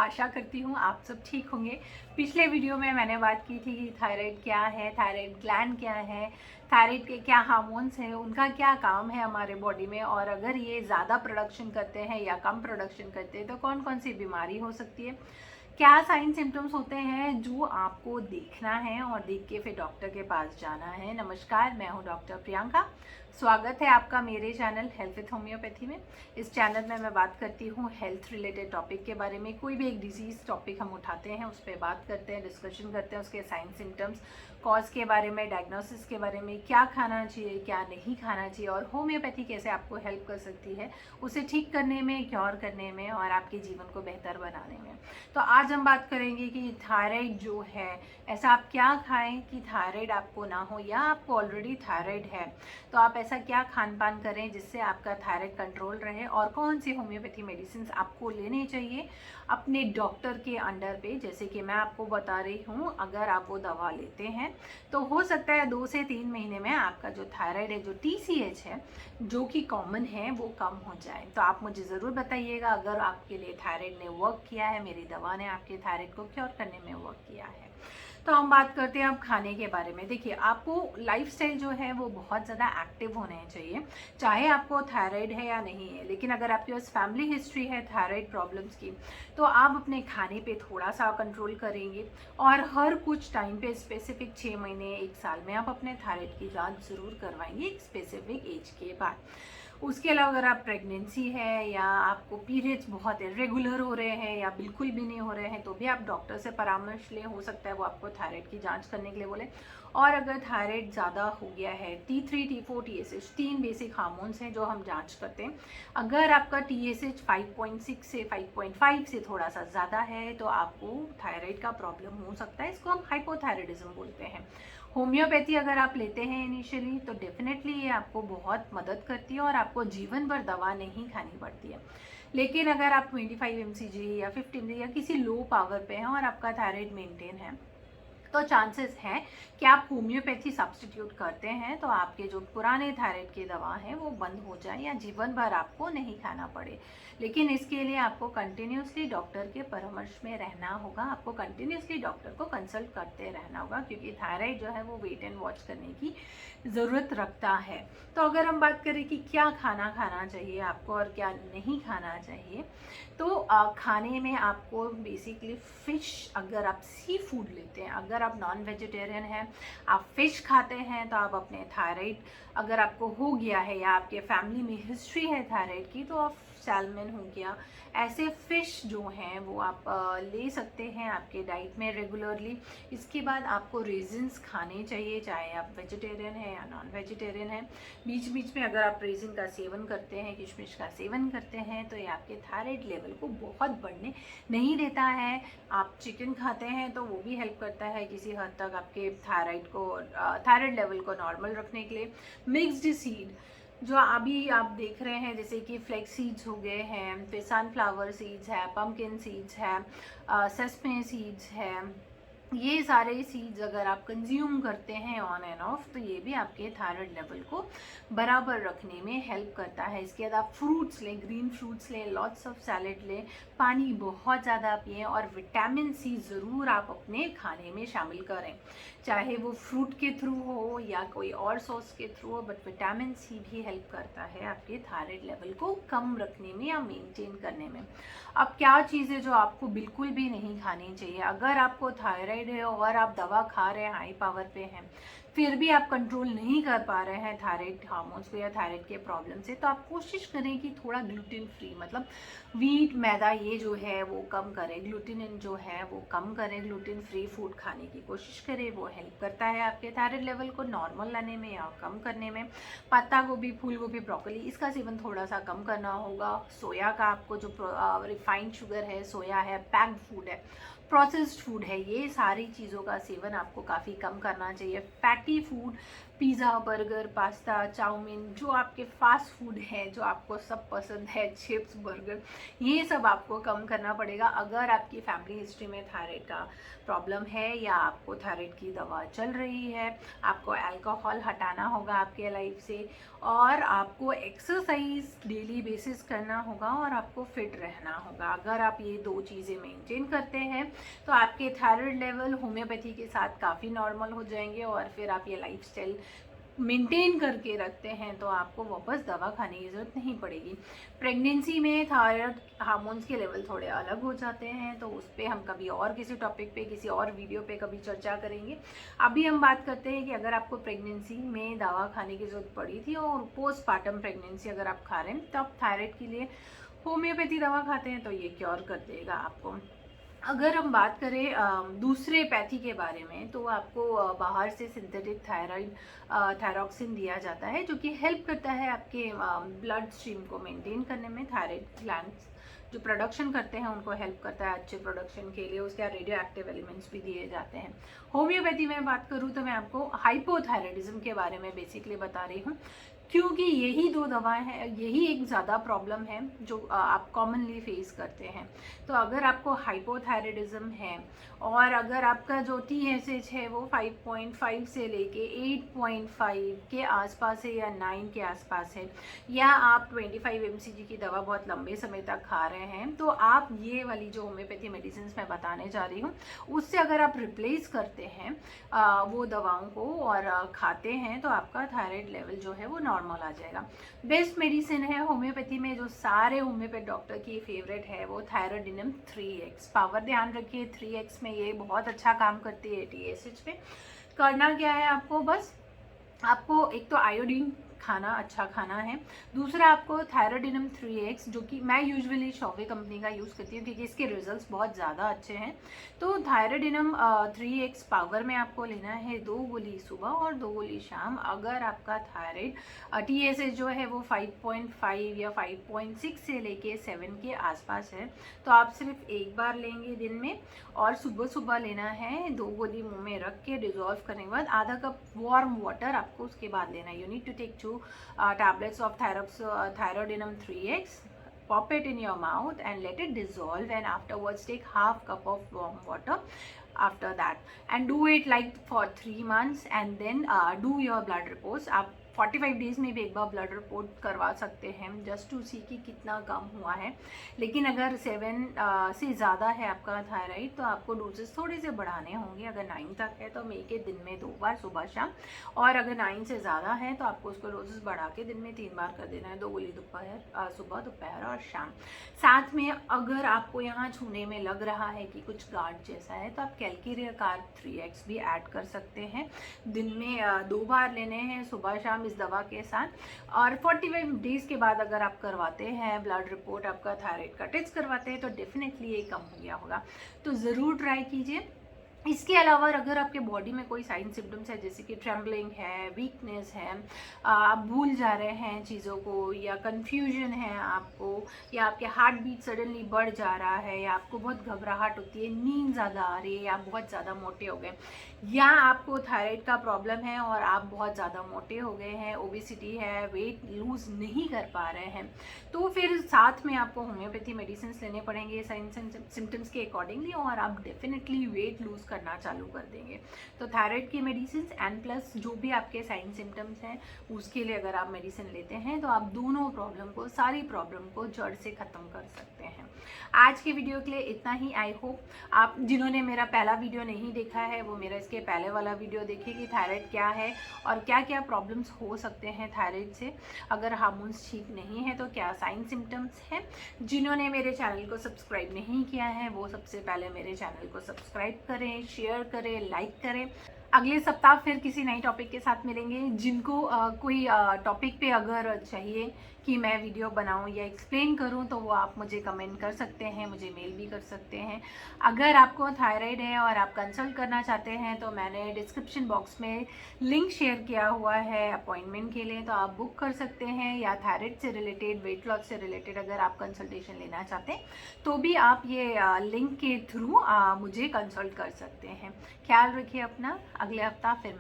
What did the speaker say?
आशा करती हूँ आप सब ठीक होंगे। पिछले वीडियो में मैंने बात की थी कि थायराइड क्या है, थायराइड ग्लैंड क्या है, थायराइड के क्या हार्मोन्स हैं, उनका क्या काम है हमारे बॉडी में, और अगर ये ज़्यादा प्रोडक्शन करते हैं या कम प्रोडक्शन करते हैं तो कौन कौन सी बीमारी हो सकती है, क्या साइन सिम्टम्स होते हैं जो आपको देखना है और देख के फिर डॉक्टर के पास जाना है। नमस्कार, मैं हूँ डॉक्टर प्रियंका। स्वागत है आपका मेरे चैनल हेल्थ विथ होम्योपैथी में। इस चैनल में मैं बात करती हूँ हेल्थ रिलेटेड टॉपिक के बारे में। कोई भी एक डिजीज़ टॉपिक हम उठाते हैं, उस पर बात करते हैं, डिस्कशन करते हैं, उसके साइन सिम्टम्स, कॉज के बारे में, डायग्नोसिस के बारे में, क्या खाना चाहिए क्या नहीं खाना चाहिए, और होम्योपैथी कैसे आपको हेल्प कर सकती है उसे ठीक करने में, क्योर करने में और आपके जीवन को बेहतर बनाने में। तो आज हम बात करेंगे कि थायराइड जो है, ऐसा आप क्या खाएं कि थायराइड आपको ना हो, या आपको ऑलरेडी थायराइड है तो आप ऐसा क्या खान पान करें जिससे आपका थायराइड कंट्रोल रहे, और कौन सी होम्योपैथी मेडिसिन आपको लेनी चाहिए अपने डॉक्टर के अंडर पे। जैसे कि मैं आपको बता रही हूँ, अगर आप वो दवा लेते हैं तो हो सकता है 2 से 3 महीने में आपका जो थायराइड है, जो TCH है, जो कि कॉमन है, वो कम हो जाए। तो आप मुझे ज़रूर बताइएगा अगर आपके लिए थायराइड ने वर्क किया है, मेरी दवा ने आपके थायराइड को क्योर करने में वर्क किया है। तो हम बात करते हैं अब खाने के बारे में। देखिए, आपको लाइफस्टाइल जो है वो बहुत ज़्यादा एक्टिव होने चाहिए, चाहे आपको थायराइड है या नहीं है। लेकिन अगर आपके पास फैमिली हिस्ट्री है थायराइड प्रॉब्लम्स की, तो आप अपने खाने पे थोड़ा सा कंट्रोल करेंगे, और हर कुछ टाइम पे स्पेसिफिक 6 महीने 1 साल में आप अपने थायराइड की जांच ज़रूर करवाएंगे एक स्पेसिफिक एज के बाद। उसके अलावा अगर आप प्रेगनेंसी है या आपको पीरियड्स बहुत इरेगुलर हो रहे हैं या बिल्कुल भी नहीं हो रहे हैं, तो भी आप डॉक्टर से परामर्श लें। हो सकता है वो आपको थायराइड की जांच करने के लिए बोले। और अगर थायराइड ज़्यादा हो गया है, T3 T4 TSH 3 basic hormones हैं जो हम जांच करते हैं। अगर आपका TSH 5.6 से 5.5 से थोड़ा सा ज़्यादा है तो आपको थायराइड का प्रॉब्लम हो सकता है। इसको हम हाइपोथायराइडिज्म बोलते हैं। होम्योपैथी अगर आप लेते हैं इनिशियली तो डेफिनेटली ये आपको बहुत मदद करती है और आपको जीवन भर दवा नहीं खानी पड़ती है। लेकिन अगर आप 25 mcg या 50 mcg या किसी लो पावर पे हैं और आपका थायराइड मेंटेन है, तो चांसेस हैं कि आप होम्योपैथी सब्सटीट्यूट करते हैं तो आपके जो पुराने थायराइड की दवा है वो बंद हो जाए या जीवन भर आपको नहीं खाना पड़े। लेकिन इसके लिए आपको कंटिन्यूसली डॉक्टर के परामर्श में रहना होगा, आपको कंटिन्यूसली डॉक्टर को कंसल्ट करते रहना होगा, क्योंकि थायराइड जो है वो वेट एंड वॉच करने की ज़रूरत रखता है। तो अगर हम बात करें कि क्या खाना खाना चाहिए आपको और क्या नहीं खाना चाहिए, तो खाने में आपको बेसिकली फ़िश, अगर आप सी फूड लेते हैं, अगर आप नॉन वेजिटेरियन हैं, आप फ़िश खाते हैं, तो आप अपने थायराइड अगर आपको हो गया है या आपके फैमिली में हिस्ट्री है थायराइड की, तो आप सैल्मन हो गया, ऐसे फ़िश जो हैं वो आप ले सकते हैं आपके डाइट में रेगुलरली। इसके बाद आपको रेजिन्स खाने चाहिए, चाहे आप वेजिटेरियन हैं या नॉन वेजिटेरियन हैं। बीच बीच में अगर आप रेजिन का सेवन करते हैं, किशमिश का सेवन करते हैं, तो ये आपके थायराइड लेवल को बहुत बढ़ने नहीं देता है। आप चिकन खाते हैं तो वो भी हेल्प करता है किसी हद तक आपके थायराइड लेवल को नॉर्मल रखने के लिए। मिक्स्ड सीड जो अभी आप देख रहे हैं, जैसे कि फ्लेक्स सीड्स हो गए हैं, फिर सनफ्लावर सीड्स है, पम्पकिन सीड्स है, सेसमे सीड्स है, ये सारे सीड्स अगर आप कंज्यूम करते हैं ऑन एंड ऑफ, तो ये भी आपके थायराइड लेवल को बराबर रखने में हेल्प करता है। इसके बाद आप फ्रूट्स लें, ग्रीन फ्रूट्स लें, लॉट्स ऑफ सैलेड लें, पानी बहुत ज़्यादा पिएं, और विटामिन सी ज़रूर आप अपने खाने में शामिल करें, चाहे वो फ्रूट के थ्रू हो या कोई और सोर्स के थ्रू हो, बट विटामिन सी भी हेल्प करता है आपके थायराइड लेवल को कम रखने में या मेंटेन करने में। अब क्या चीज़ें जो आपको बिल्कुल भी नहीं खानी चाहिए, अगर आपको थायराइड है और आप दवा खा रहे हैं, हाई पावर पे हैं, फिर भी आप कंट्रोल नहीं कर पा रहे हैं थायराइड हार्मोन्स को या थायराइड के प्रॉब्लम से, तो आप कोशिश करें कि थोड़ा ग्लूटेन फ्री, मतलब वीट, मैदा, ये जो है वो कम करें, ग्लूटेन जो है वो कम करें, ग्लूटेन फ्री फूड खाने की कोशिश करें। वो हेल्प करता है आपके थायराइड लेवल को नॉर्मल लाने में या कम करने में। पत्ता गोभी, फूल गोभी, ब्रोकली, इसका सेवन थोड़ा सा कम करना होगा। सोया का आपको जो रिफाइंड शुगर है, सोया है, पैक्ड फूड है, प्रोसेस्ड फूड है, ये सारी चीज़ों का सेवन आपको काफ़ी कम करना चाहिए। Fatty food, pizza, burger, pasta, chow mein, जो आपके फास्ट फूड है, जो आपको सब पसंद है, चिप्स, बर्गर, ये सब आपको कम करना पड़ेगा अगर आपकी फैमिली हिस्ट्री में थायराइड का प्रॉब्लम है या आपको थायराइड की दवा चल रही है। आपको अल्कोहल हटाना होगा आपके लाइफ से, और आपको एक्सरसाइज डेली बेसिस करना होगा, और आपको फिट रहना होगा। अगर आप ये 2 चीज़ें मेंटेन करते हैं तो आपके थायराइड लेवल होम्योपैथी के साथ काफ़ी नॉर्मल हो जाएंगे, और फिर आप ये लाइफस्टाइल मेंटेन करके रखते हैं तो आपको वापस दवा खाने की ज़रूरत नहीं पड़ेगी। प्रेगनेंसी में थायराइड हार्मोन्स के लेवल थोड़े अलग हो जाते हैं, तो उस पर हम कभी और किसी टॉपिक पे, किसी और वीडियो पे कभी चर्चा करेंगे। अभी हम बात करते हैं कि अगर आपको प्रेगनेंसी में दवा खाने की ज़रूरत पड़ी थी और पोस्टपार्टम प्रेगनेंसी अगर आप खा रहे हैं, तब थायराइड के लिए होम्योपैथी दवा खाते हैं तो ये क्योर कर देगा आपको। अगर हम बात करें दूसरे पैथी के बारे में, तो आपको बाहर से सिंथेटिक थायरॉक्सिन दिया जाता है, जो कि हेल्प करता है आपके ब्लड स्ट्रीम को मेंटेन करने में। थायराइड ग्लैंड्स जो प्रोडक्शन करते हैं उनको हेल्प करता है अच्छे प्रोडक्शन के लिए। उसके रेडियो एक्टिव एलिमेंट्स भी दिए जाते हैं। होम्योपैथी में बात करूँ तो मैं आपको हाइपोथायराइडिज्म के बारे में बेसिकली बता रही हूँ, क्योंकि यही 2 दवाएं हैं, यही एक ज़्यादा प्रॉब्लम है जो आप कॉमनली फेस करते हैं। तो अगर आपको हाइपोथायराइडिज्म है और अगर आपका जो TSH है वो 5.5 से लेके 8.5 के आसपास है या 9 के आसपास है, या आप 25 mcg की दवा बहुत लंबे समय तक खा रहे हैं, तो आप ये वाली जो होम्योपैथी मेडिसिन मैं बताने जा रही हूँ उससे अगर आप रिप्लेस करते हैं वो दवाओं को और खाते हैं, तो आपका थायराइड लेवल जो है वो नॉर्मल आ जाएगा। बेस्ट मेडिसिन है होम्योपैथी में, जो सारे होम्योपैथ डॉक्टर की फेवरेट है, वो थायरोडिनम 3x। पावर ध्यान रखिए, 3x में ये बहुत अच्छा काम करती है TSH पे। करना क्या है आपको, बस आपको एक तो आयोडीन खाना अच्छा खाना है, दूसरा आपको थायरोडिनम 3x, जो कि मैं यूजुअली शॉवे कंपनी का यूज़ करती हूँ क्योंकि इसके रिजल्ट्स बहुत ज़्यादा अच्छे हैं। तो थायरोडिनम 3x पावर में आपको लेना है 2 गोली सुबह और 2 गोली शाम। अगर आपका थायराइड TSH जो है वो 5.5 या 5.6 से लेके 7 के आसपास है, तो आप सिर्फ एक बार लेंगे दिन में, और सुबह सुबह लेना है 2 गोली मुंह में रख के डिजोल्व करने के बाद आधा कप वार्म वाटर आपको उसके बाद लेना है। You need to take 2 tablets of thyroidinum 3x, pop it in your mouth and let it dissolve, and afterwards take half cup of warm water after that, and do it like for 3 months, and then do your blood reports. आप 45 days में भी एक बार blood report करवा सकते हैं just to सी कि कितना कम हुआ है। लेकिन अगर 7 से ज़्यादा है आपका थायराइड, तो आपको डोजेस थोड़े से बढ़ाने होंगे। अगर 9 तक है तो एक दिन में 2 बार सुबह शाम, और अगर 9 से ज़्यादा है तो आपको उसको डोजेस बढ़ा के दिन में 3 बार कर देना है, 2 गोली सुबह, दोपहर और शाम। साथ में अगर आपको यहाँ छूने में लग रहा है कि कुछ गार्ड जैसा है, तो आप कैलकिरिया कार्ब 3x भी ऐड कर सकते हैं। दिन में 2 बार लेने हैं, सुबह शाम, इस दवा के साथ। और 45 डेज़ के बाद अगर आप करवाते हैं ब्लड रिपोर्ट, आपका थायराइड का टेस्ट करवाते हैं, तो डेफिनेटली ये कम हो गया होगा। तो ज़रूर ट्राई कीजिए। इसके अलावा अगर आपके बॉडी में कोई साइन सिम्टम्स है, जैसे कि ट्रेम्बलिंग है, वीकनेस है, आप भूल जा रहे हैं चीज़ों को, या कन्फ्यूजन है आपको, या आपके हार्ट बीट सडनली बढ़ जा रहा है, या आपको बहुत घबराहट होती है, नींद ज़्यादा आ रही है, या आप बहुत ज़्यादा मोटे हो गए, या आपको थायराइड का प्रॉब्लम है और आप बहुत ज़्यादा मोटे हो गए हैं, ओबेसिटी है, वेट लूज़ नहीं कर पा रहे हैं, तो फिर साथ में आपको होम्योपैथी मेडिसिन लेने पड़ेंगे साइन सिम्टम्स के अकॉर्डिंगली, और आप डेफिनेटली वेट लूज़ करना चालू कर देंगे। तो थायराइड की मेडिसिन एंड प्लस जो भी आपके साइन सिम्टम्स हैं उसके लिए अगर आप मेडिसिन लेते हैं, तो आप दोनों प्रॉब्लम को, सारी प्रॉब्लम को जड़ से ख़त्म कर सकते हैं। आज के वीडियो के लिए इतना ही। आई होप आप जिन्होंने मेरा पहला वीडियो नहीं देखा है वो मेरा इसके पहले वाला वीडियो देखिए कि थायराइड क्या है और क्या क्या प्रॉब्लम्स हो सकते हैं थायराइड से। अगर हार्मोन्स ठीक नहीं है तो क्या साइन सिम्टम्स हैं। जिन्होंने मेरे चैनल को सब्सक्राइब नहीं किया है वो सबसे पहले मेरे चैनल को सब्सक्राइब करें, शेयर करें, लाइक करें। अगले सप्ताह फिर किसी नई टॉपिक के साथ मिलेंगे। जिनको कोई टॉपिक पे अगर चाहिए कि मैं वीडियो बनाऊं या एक्सप्लेन करूं, तो वो आप मुझे कमेंट कर सकते हैं, मुझे मेल भी कर सकते हैं। अगर आपको थायराइड है और आप कंसल्ट करना चाहते हैं, तो मैंने डिस्क्रिप्शन बॉक्स में लिंक शेयर किया हुआ है अपॉइंटमेंट के लिए, तो आप बुक कर सकते हैं। या थायराइड से रिलेटेड, वेट लॉस से रिलेटेड अगर आप कंसल्टेशन लेना चाहते हैं तो भी आप ये लिंक के थ्रू मुझे कंसल्ट कर सकते हैं। ख्याल रखिए अपना। अगले हफ्ता फिर